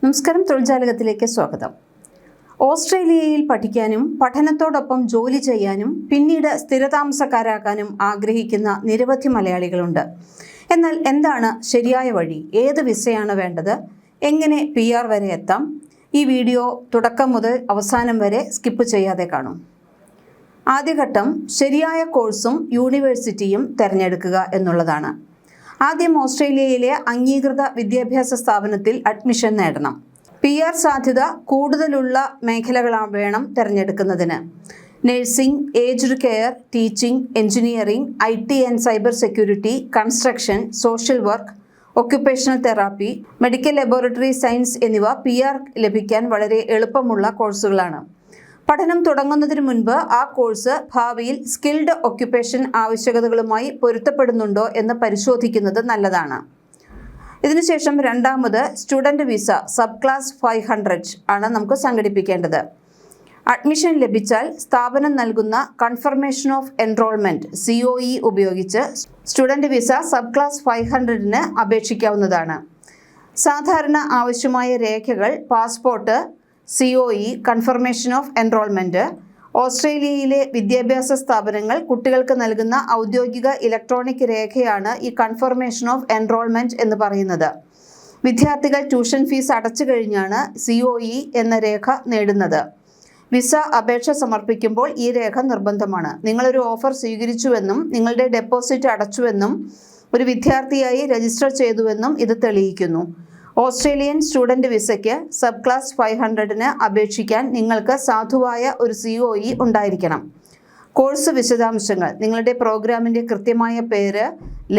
നമസ്കാരം, തൊഴിൽജാലകത്തിലേക്ക് സ്വാഗതം. ഓസ്ട്രേലിയയിൽ പഠിക്കാനും പഠനത്തോടൊപ്പം ജോലി ചെയ്യാനും പിന്നീട് സ്ഥിരതാമസക്കാരാക്കാനും ആഗ്രഹിക്കുന്ന നിരവധി മലയാളികളുണ്ട്. എന്നാൽ എന്താണ് ശരിയായ വഴി? ഏത് വിസയാണ് വേണ്ടത്? എങ്ങനെ PR വരെ എത്താം? ഈ വീഡിയോ തുടക്കം മുതൽ അവസാനം വരെ സ്കിപ്പ് ചെയ്യാതെ കാണും. ആദ്യഘട്ടം ശരിയായ കോഴ്സും യൂണിവേഴ്സിറ്റിയും തിരഞ്ഞെടുക്കുക എന്നുള്ളതാണ്. ആദ്യം ഓസ്ട്രേലിയയിലെ അംഗീകൃത വിദ്യാഭ്യാസ സ്ഥാപനത്തിൽ അഡ്മിഷൻ നേടണം. PR സാധ്യത കൂടുതലുള്ള മേഖലകളാണ് വേണം തിരഞ്ഞെടുക്കുന്നതിന്. Nursing, aged care, teaching, engineering, IT and cyber security, construction, social work, occupational therapy, medical laboratory science എന്നിവ PR ലഭിക്കാൻ വളരെ എളുപ്പമുള്ള കോഴ്സുകളാണ്. പഠനം തുടങ്ങുന്നതിന് മുൻപ് ആ കോഴ്സ് ഭാവിയിൽ സ്കിൽഡ് ഒക്യുപ്പേഷൻ ആവശ്യകതകളുമായി പൊരുത്തപ്പെടുന്നുണ്ടോ എന്ന് പരിശോധിക്കുന്നത് നല്ലതാണ്. ഇതിനുശേഷം രണ്ടാമത് സ്റ്റുഡൻറ് വിസ സബ് ക്ലാസ് 500 ആണ് നമുക്ക് സംഘടിപ്പിക്കേണ്ടത്. അഡ്മിഷൻ ലഭിച്ചാൽ സ്ഥാപനം നൽകുന്ന കൺഫർമേഷൻ ഓഫ് എൻറോൾമെൻറ്റ് COE ഉപയോഗിച്ച് സ്റ്റുഡൻറ് വിസ സബ് ക്ലാസ് 500ന് അപേക്ഷിക്കാവുന്നതാണ്. സാധാരണ ആവശ്യമായ രേഖകൾ passport, COE, confirmation of enrolment. ഓസ്ട്രേലിയയിലെ വിദ്യാഭ്യാസ സ്ഥാപനങ്ങൾ കുട്ടികൾക്ക് നൽകുന്ന ഔദ്യോഗിക ഇലക്ട്രോണിക് രേഖയാണ് ഈ കൺഫർമേഷൻ ഓഫ് എൻറോൾമെൻറ്റ് എന്ന് പറയുന്നത്. വിദ്യാർത്ഥികൾ ട്യൂഷൻ ഫീസ് അടച്ചു കഴിഞ്ഞാണ് COE എന്ന രേഖ നേടുന്നത്. വിസ അപേക്ഷ സമർപ്പിക്കുമ്പോൾ ഈ രേഖ നിർബന്ധമാണ്. നിങ്ങളൊരു ഓഫർ സ്വീകരിച്ചുവെന്നും നിങ്ങളുടെ ഡെപ്പോസിറ്റ് അടച്ചുവെന്നും ഒരു വിദ്യാർത്ഥിയായി രജിസ്റ്റർ ചെയ്തുവെന്നും ഇത് തെളിയിക്കുന്നു. ഓസ്ട്രേലിയൻ സ്റ്റുഡൻറ് വിസയ്ക്ക് സബ് ക്ലാസ് 500ന് അപേക്ഷിക്കാൻ നിങ്ങൾക്ക് സാധുവായ ഒരു COE ഉണ്ടായിരിക്കണം. കോഴ്സ് വിശദാംശങ്ങൾ: നിങ്ങളുടെ പ്രോഗ്രാമിൻ്റെ കൃത്യമായ പേര്,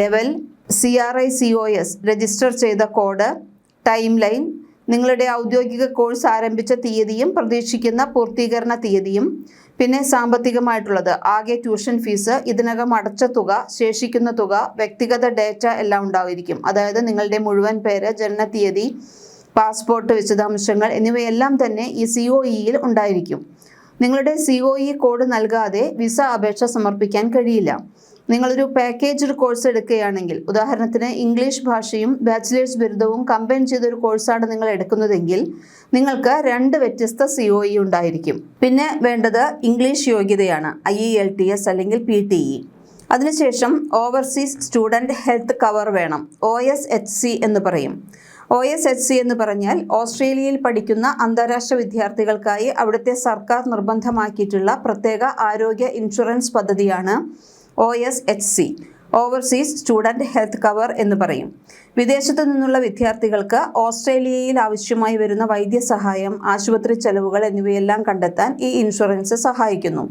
ലെവൽ, CRICOS രജിസ്റ്റർ ചെയ്ത കോഡ്, ടൈം ലൈൻ, നിങ്ങളുടെ ഔദ്യോഗിക കോഴ്സ് ആരംഭിച്ച തീയതിയും പ്രതീക്ഷിക്കുന്ന പൂർത്തീകരണ തീയതിയും, പിന്നെ സാമ്പത്തികമായിട്ടുള്ളത്, ആകെ ട്യൂഷൻ ഫീസ്, ഇതിനകം അടച്ച തുക, ശേഷിക്കുന്ന തുക, വ്യക്തിഗത ഡേറ്റ എല്ലാം ഉണ്ടായിരിക്കും. അതായത് നിങ്ങളുടെ മുഴുവൻ പേര്, ജനനത്തീയതി, പാസ്പോർട്ട് വിശദാംശങ്ങൾ എന്നിവയെല്ലാം തന്നെ ഈ COEയിൽ ഉണ്ടായിരിക്കും. നിങ്ങളുടെ COE കോഡ് നൽകാതെ വിസ അപേക്ഷ സമർപ്പിക്കാൻ കഴിയില്ല. നിങ്ങളൊരു പാക്കേജ്ഡ് കോഴ്സ് എടുക്കുകയാണെങ്കിൽ, ഉദാഹരണത്തിന് ഇംഗ്ലീഷ് ഭാഷയും ബാച്ചിലേഴ്സ് ബിരുദവും കമ്പൈൻ ചെയ്തൊരു കോഴ്സാണ് നിങ്ങൾ എടുക്കുന്നതെങ്കിൽ നിങ്ങൾക്ക് 2 വ്യത്യസ്ത COE ഉണ്ടായിരിക്കും. പിന്നെ വേണ്ടത് ഇംഗ്ലീഷ് യോഗ്യതയാണ്, IELTS അല്ലെങ്കിൽ PTE. അതിനുശേഷം ഓവർസീസ് സ്റ്റുഡൻറ് ഹെൽത്ത് കവർ വേണം, OSHC എന്ന് പറയും. OSHC എന്ന് പറഞ്ഞാൽ ഓസ്ട്രേലിയയിൽ പഠിക്കുന്ന അന്താരാഷ്ട്ര വിദ്യാർത്ഥികൾക്കായി അവിടുത്തെ സർക്കാർ നിർബന്ധമാക്കിയിട്ടുള്ള പ്രത്യേക ആരോഗ്യ ഇൻഷുറൻസ് പദ്ധതിയാണ് OSHC, overseas student health cover എന്ന് പറയും. വിദേശത്തു നിന്നുള്ള വിദ്യാർത്ഥികൾക്ക് ഓസ്ട്രേലിയയിൽ ആവശ്യമായി വരുന്ന വൈദ്യസഹായം, ആശുപത്രി ചെലവുകൾ എന്നിവയെല്ലാം കണ്ടെത്താൻ ഈ ഇൻഷുറൻസ് സഹായിക്കുന്നു.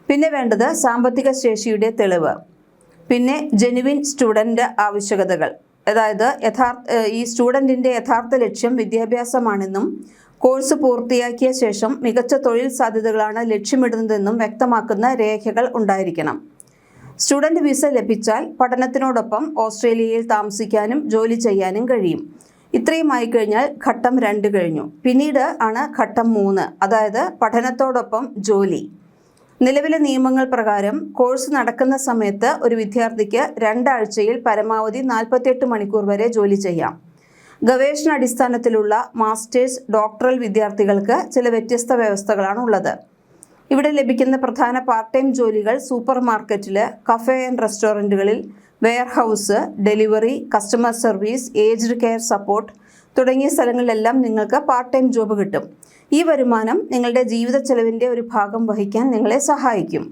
പിന്നെ വേണ്ടത് സാമ്പത്തിക ശേഷിയുടെ തെളിവ്. പിന്നെ ജെനുവിൻ സ്റ്റുഡൻറ് ആവശ്യകതകൾ, അതായത് ഈ സ്റ്റുഡൻറ്റിൻ്റെ യഥാർത്ഥ ലക്ഷ്യം വിദ്യാഭ്യാസമാണെന്നും കോഴ്സ് പൂർത്തിയാക്കിയ ശേഷം മികച്ച തൊഴിൽ സാധ്യതകളാണ് ലക്ഷ്യമിടുന്നതെന്നും വ്യക്തമാക്കുന്ന രേഖകൾ ഉണ്ടായിരിക്കണം. സ്റ്റുഡൻറ് വിസ ലഭിച്ചാൽ പഠനത്തിനോടൊപ്പം ഓസ്ട്രേലിയയിൽ താമസിക്കാനും ജോലി ചെയ്യാനും കഴിയും. ഇത്രയുമായി കഴിഞ്ഞാൽ ഘട്ടം 2 കഴിഞ്ഞു. പിന്നീട് ആണ് ഘട്ടം 3, അതായത് പഠനത്തോടൊപ്പം ജോലി. നിലവിലെ നിയമങ്ങൾ പ്രകാരം കോഴ്സ് നടക്കുന്ന സമയത്ത് ഒരു വിദ്യാർത്ഥിക്ക് 2 ആഴ്ചയിൽ പരമാവധി 48 മണിക്കൂർ വരെ ജോലി ചെയ്യാം. ഗവേഷണ അടിസ്ഥാനത്തിലുള്ള മാസ്റ്റേഴ്സ്, ഡോക്ടറൽ വിദ്യാർത്ഥികൾക്ക് ചില വ്യത്യസ്ത വ്യവസ്ഥകളാണ് ഉള്ളത്. ഇവിടെ ലഭിക്കുന്ന പ്രധാന പാർട്ട് ടൈം ജോലികൾ സൂപ്പർ മാർക്കറ്റിൽ, കഫേ ആൻഡ് റെസ്റ്റോറൻറ്റുകളിൽ, warehouse, delivery, customer service, aged care support തുടങ്ങിയ സ്ഥലങ്ങളിലെല്ലാം നിങ്ങൾക്ക് പാർട്ട് ടൈം ജോബ് കിട്ടും. ഈ വരുമാനം നിങ്ങളുടെ ജീവിത ചെലവിൻ്റെ ഒരു ഭാഗം വഹിക്കാൻ നിങ്ങളെ സഹായിക്കും.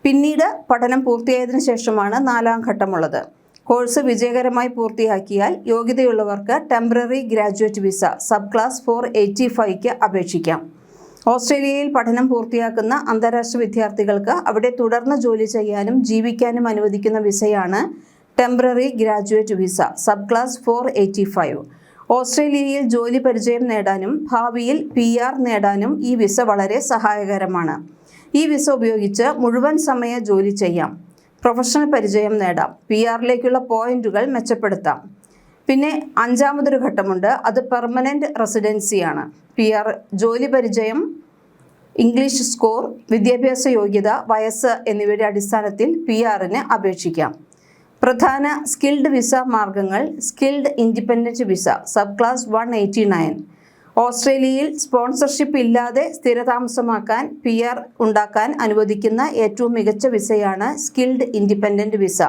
പിന്നീട് പഠനം പൂർത്തിയായതിനു ശേഷമാണ് 4ാം ഘട്ടമുള്ളത്. കോഴ്സ് വിജയകരമായി പൂർത്തിയാക്കിയാൽ യോഗ്യതയുള്ളവർക്ക് temporary graduate visa sub class 485ക്ക് അപേക്ഷിക്കാം. ഓസ്ട്രേലിയയിൽ പഠനം പൂർത്തിയാക്കുന്ന അന്താരാഷ്ട്ര വിദ്യാർത്ഥികൾക്ക് അവിടെ തുടർന്ന് ജോലി ചെയ്യാനും ജീവിക്കാനും അനുവദിക്കുന്ന വിസയാണ് temporary graduate visa sub class 485. ഓസ്ട്രേലിയയിൽ ജോലി പരിചയം നേടാനും ഭാവിയിൽ PR നേടാനും ഈ വിസ വളരെ സഹായകരമാണ്. ഈ വിസ ഉപയോഗിച്ച് മുഴുവൻ സമയ ജോലി ചെയ്യാം, പ്രൊഫഷണൽ പരിചയം നേടാം, PRലേക്കുള്ള പോയിന്റുകൾ മെച്ചപ്പെടുത്താം. പിന്നെ 5ാമതൊരു ഘട്ടമുണ്ട്, അത് പെർമനൻറ്റ് റെസിഡൻസിയാണ്. PR, ജോലി പരിചയം, ഇംഗ്ലീഷ് സ്കോർ, വിദ്യാഭ്യാസ യോഗ്യത, വയസ്സ് എന്നിവയുടെ അടിസ്ഥാനത്തിൽ PRന് അപേക്ഷിക്കാം. പ്രധാന സ്കിൽഡ് വിസ മാർഗങ്ങൾ: skilled independent visa sub class 189. ഓസ്ട്രേലിയയിൽ സ്പോൺസർഷിപ്പ് ഇല്ലാതെ സ്ഥിരതാമസമാക്കാൻ PR ഉണ്ടാക്കാൻ അനുവദിക്കുന്ന ഏറ്റവും മികച്ച വിസയാണ് skilled independent visa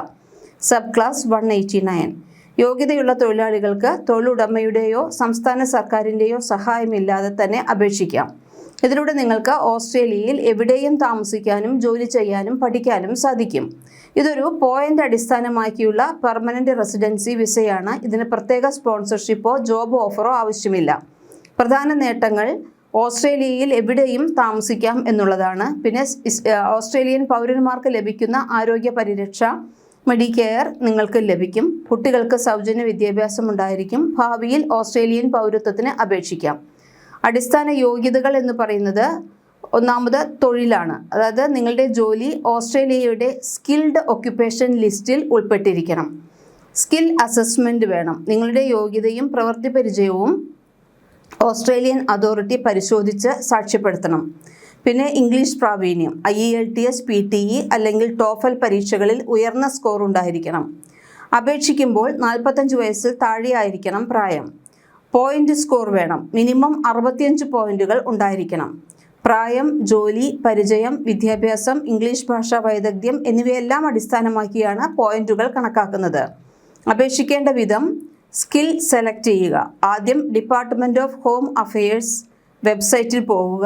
sub class 189. യോഗ്യതയുള്ള തൊഴിലാളികൾക്ക് തൊഴിലുടമയുടെയോ സംസ്ഥാന സർക്കാരിൻ്റെയോ സഹായമില്ലാതെ തന്നെ അപേക്ഷിക്കാം. ഇതിലൂടെ നിങ്ങൾക്ക് ഓസ്ട്രേലിയയിൽ എവിടെയും താമസിക്കാനും ജോലി ചെയ്യാനും പഠിക്കാനും സാധിക്കും. ഇതൊരു പോയിന്റ് അടിസ്ഥാനമാക്കിയുള്ള പെർമനന്റ് റെസിഡൻസി വിസയാണ്. ഇതിന് പ്രത്യേക സ്പോൺസർഷിപ്പോ ജോബ് ഓഫറോ ആവശ്യമില്ല. പ്രധാന നേട്ടങ്ങൾ: ഓസ്ട്രേലിയയിൽ എവിടെയും താമസിക്കാം എന്നുള്ളതാണ്. പിന്നെ ഓസ്ട്രേലിയൻ പൗരന്മാർക്ക് ലഭിക്കുന്ന ആരോഗ്യ പരിരക്ഷ, മെഡിക്കെയർ നിങ്ങൾക്ക് ലഭിക്കും. കുട്ടികൾക്ക് സൗജന്യ വിദ്യാഭ്യാസം ഉണ്ടായിരിക്കും. ഭാവിയിൽ ഓസ്ട്രേലിയൻ പൗരത്വത്തിന് അപേക്ഷിക്കാം. അടിസ്ഥാന യോഗ്യതകൾ എന്ന് പറയുന്നത് ഒന്നാമത് തൊഴിലാണ്. അതായത് നിങ്ങളുടെ ജോലി ഓസ്ട്രേലിയയുടെ സ്കിൽഡ് ഒക്യുപ്പേഷൻ ലിസ്റ്റിൽ ഉൾപ്പെട്ടിരിക്കണം. സ്കിൽ അസസ്മെൻറ്റ് വേണം. നിങ്ങളുടെ യോഗ്യതയും പ്രവൃത്തി പരിചയവും ഓസ്ട്രേലിയൻ അതോറിറ്റി പരിശോധിച്ച് സാക്ഷ്യപ്പെടുത്തണം. പിന്നെ ഇംഗ്ലീഷ് പ്രാവീണ്യം, IELTS, PTE അല്ലെങ്കിൽ TOEFL പരീക്ഷകളിൽ ഉയർന്ന സ്കോർ ഉണ്ടായിരിക്കണം. അപേക്ഷിക്കുമ്പോൾ 45 വയസ്സിൽ താഴെയായിരിക്കണം പ്രായം. പോയിന്റ് സ്കോർ വേണം. മിനിമം 65 പോയിന്റുകൾ ഉണ്ടായിരിക്കണം. പ്രായം, ജോലി, പരിചയം, വിദ്യാഭ്യാസം, ഇംഗ്ലീഷ് ഭാഷാ വൈദഗ്ധ്യം എന്നിവയെല്ലാം അടിസ്ഥാനമാക്കിയാണ് പോയിന്റുകൾ കണക്കാക്കുന്നത്. അപേക്ഷിക്കേണ്ട വിധം: സ്കിൽ സെലക്ട് ചെയ്യുക. ആദ്യം ഡിപ്പാർട്ട്മെൻറ്റ് ഓഫ് ഹോം അഫയേഴ്സ് വെബ്സൈറ്റിൽ പോകുക.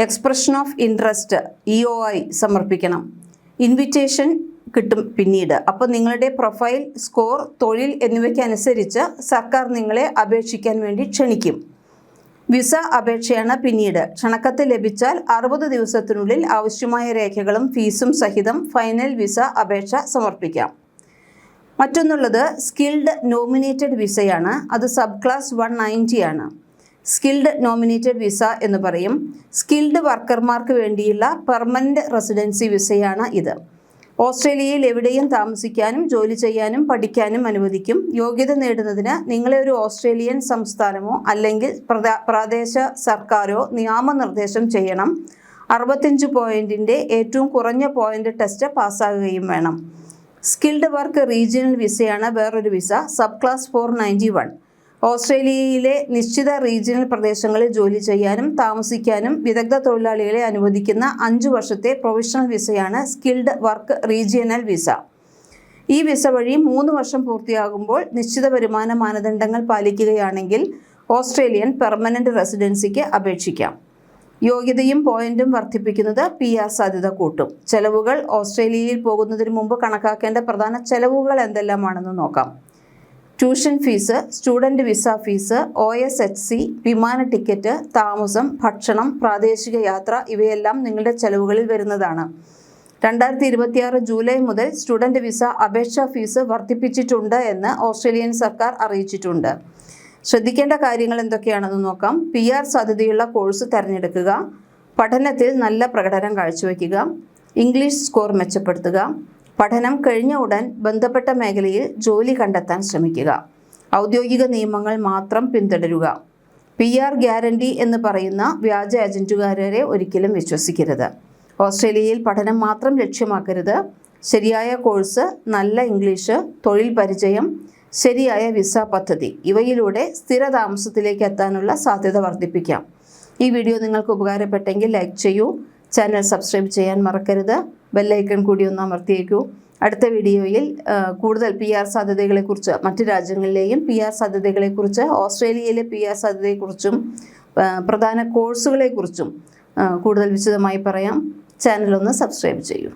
എക്സ്പ്രഷൻ ഓഫ് ഇൻട്രസ്റ്റ് EOI സമർപ്പിക്കണം. ഇൻവിറ്റേഷൻ കിട്ടും പിന്നീട്. അപ്പോൾ നിങ്ങളുടെ പ്രൊഫൈൽ, സ്കോർ, തൊഴിൽ എന്നിവയ്ക്കനുസരിച്ച് സർക്കാർ നിങ്ങളെ അപേക്ഷിക്കാൻ വേണ്ടി ക്ഷണിക്കും. വിസ അപേക്ഷയാണ് പിന്നീട്. ക്ഷണക്കത്ത് ലഭിച്ചാൽ 60 ദിവസത്തിനുള്ളിൽ ആവശ്യമായ രേഖകളും ഫീസും സഹിതം ഫൈനൽ വിസ അപേക്ഷ സമർപ്പിക്കാം. മറ്റൊന്നുള്ളത് സ്കിൽഡ് നോമിനേറ്റഡ് വിസയാണ്. അത് സബ് ക്ലാസ് 190 ആണ്. സ്കിൽഡ് നോമിനേറ്റഡ് വിസ എന്ന് പറയും. സ്കിൽഡ് വർക്കർമാർക്ക് വേണ്ടിയുള്ള പെർമനന്റ് റെസിഡൻസി വിസയാണ് ഇത്. ഓസ്ട്രേലിയയിൽ എവിടെയും താമസിക്കാനും ജോലി ചെയ്യാനും പഠിക്കാനും അനുവദിക്കും. യോഗ്യത നേടുന്നതിന് നിങ്ങളെ ഒരു ഓസ്ട്രേലിയൻ സംസ്ഥാനമോ അല്ലെങ്കിൽ പ്രാദേശിക സർക്കാരോ നാമനിർദ്ദേശം ചെയ്യണം. 65 പോയിന്റിൻ്റെ ഏറ്റവും കുറഞ്ഞ പോയിന്റ് ടെസ്റ്റ് പാസ്സാകുകയും വേണം. സ്കിൽഡ് വർക്ക് റീജിയണൽ വിസയാണ് വേറൊരു വിസ, സബ് ക്ലാസ് 491. ഓസ്ട്രേലിയയിലെ നിശ്ചിത റീജിയണൽ പ്രദേശങ്ങളിൽ ജോലി ചെയ്യാനും താമസിക്കാനും വിദഗ്ധ തൊഴിലാളികളെ അനുവദിക്കുന്ന 5 വർഷത്തെ പ്രൊവിഷണൽ വിസയാണ് സ്കിൽഡ് വർക്ക് റീജിയണൽ വിസ. ഈ വിസ വഴി 3 വർഷം പൂർത്തിയാകുമ്പോൾ നിശ്ചിത വരുമാന മാനദണ്ഡങ്ങൾ പാലിക്കുകയാണെങ്കിൽ ഓസ്ട്രേലിയൻ പെർമനന്റ് റെസിഡൻസിക്ക് അപേക്ഷിക്കാം. യോഗ്യതയും പോയിന്റും വർദ്ധിപ്പിക്കുന്നത് PR സാധ്യത കൂട്ടും. ചെലവുകൾ: ഓസ്ട്രേലിയയിൽ പോകുന്നതിന് മുമ്പ് കണക്കാക്കേണ്ട പ്രധാന ചെലവുകൾ എന്തെല്ലാമാണെന്ന് നോക്കാം. Tuition fees, student visa fees, OSHC, വിമാന ടിക്കറ്റ്, താമസം, ഭക്ഷണം, പ്രാദേശിക യാത്ര ഇവയെല്ലാം നിങ്ങളുടെ ചെലവുകളിൽ വരുന്നതാണ്. 2026 ജൂലൈ മുതൽ സ്റ്റുഡൻറ്റ് വിസ അപേക്ഷാ ഫീസ് വർദ്ധിപ്പിച്ചിട്ടുണ്ട് എന്ന് ഓസ്ട്രേലിയൻ സർക്കാർ അറിയിച്ചിട്ടുണ്ട്. ശ്രദ്ധിക്കേണ്ട കാര്യങ്ങൾ എന്തൊക്കെയാണെന്ന് നോക്കാം. PR സാധ്യതയുള്ള കോഴ്സ് തിരഞ്ഞെടുക്കുക. പഠനത്തിൽ നല്ല പ്രകടനം കാഴ്ചവെക്കുക. ഇംഗ്ലീഷ് സ്കോർ മെച്ചപ്പെടുത്തുക. പഠനം കഴിഞ്ഞ ഉടൻ ബന്ധപ്പെട്ട മേഖലയിൽ ജോലി കണ്ടെത്താൻ ശ്രമിക്കുക. ഔദ്യോഗിക നിയമങ്ങൾ മാത്രം പിന്തുടരുക. PR ഗ്യാരണ്ടി എന്ന് പറയുന്ന വ്യാജ ഏജന്റുകാരെ ഒരിക്കലും വിശ്വസിക്കരുത്. ഓസ്ട്രേലിയയിൽ പഠനം മാത്രം ലക്ഷ്യമാക്കരുത്. ശരിയായ കോഴ്സ്, നല്ല ഇംഗ്ലീഷ്, തൊഴിൽ പരിചയം, ശരിയായ വിസ പദ്ധതി ഇവയിലൂടെ സ്ഥിരതാമസത്തിലേക്ക് എത്താനുള്ള സാധ്യത വർദ്ധിപ്പിക്കാം. ഈ വീഡിയോ നിങ്ങൾക്ക് ഉപകാരപ്പെട്ടെങ്കിൽ ലൈക്ക് ചെയ്യൂ. ചാനൽ സബ്സ്ക്രൈബ് ചെയ്യാൻ മറക്കരുത്. ബെല്ലൈക്കൺ കൂടി ഒന്ന് അമർത്തിയേക്കൂ. അടുത്ത വീഡിയോയിൽ കൂടുതൽ PR സാധ്യതകളെക്കുറിച്ച്, മറ്റ് രാജ്യങ്ങളിലെയും PR സാധ്യതകളെക്കുറിച്ച്, ഓസ്ട്രേലിയയിലെ PR സാധ്യതയെക്കുറിച്ചും പ്രധാന കോഴ്സുകളെക്കുറിച്ചും കൂടുതൽ വിശദമായി പറയാം. ചാനൽ ഒന്ന് സബ്സ്ക്രൈബ് ചെയ്യൂ.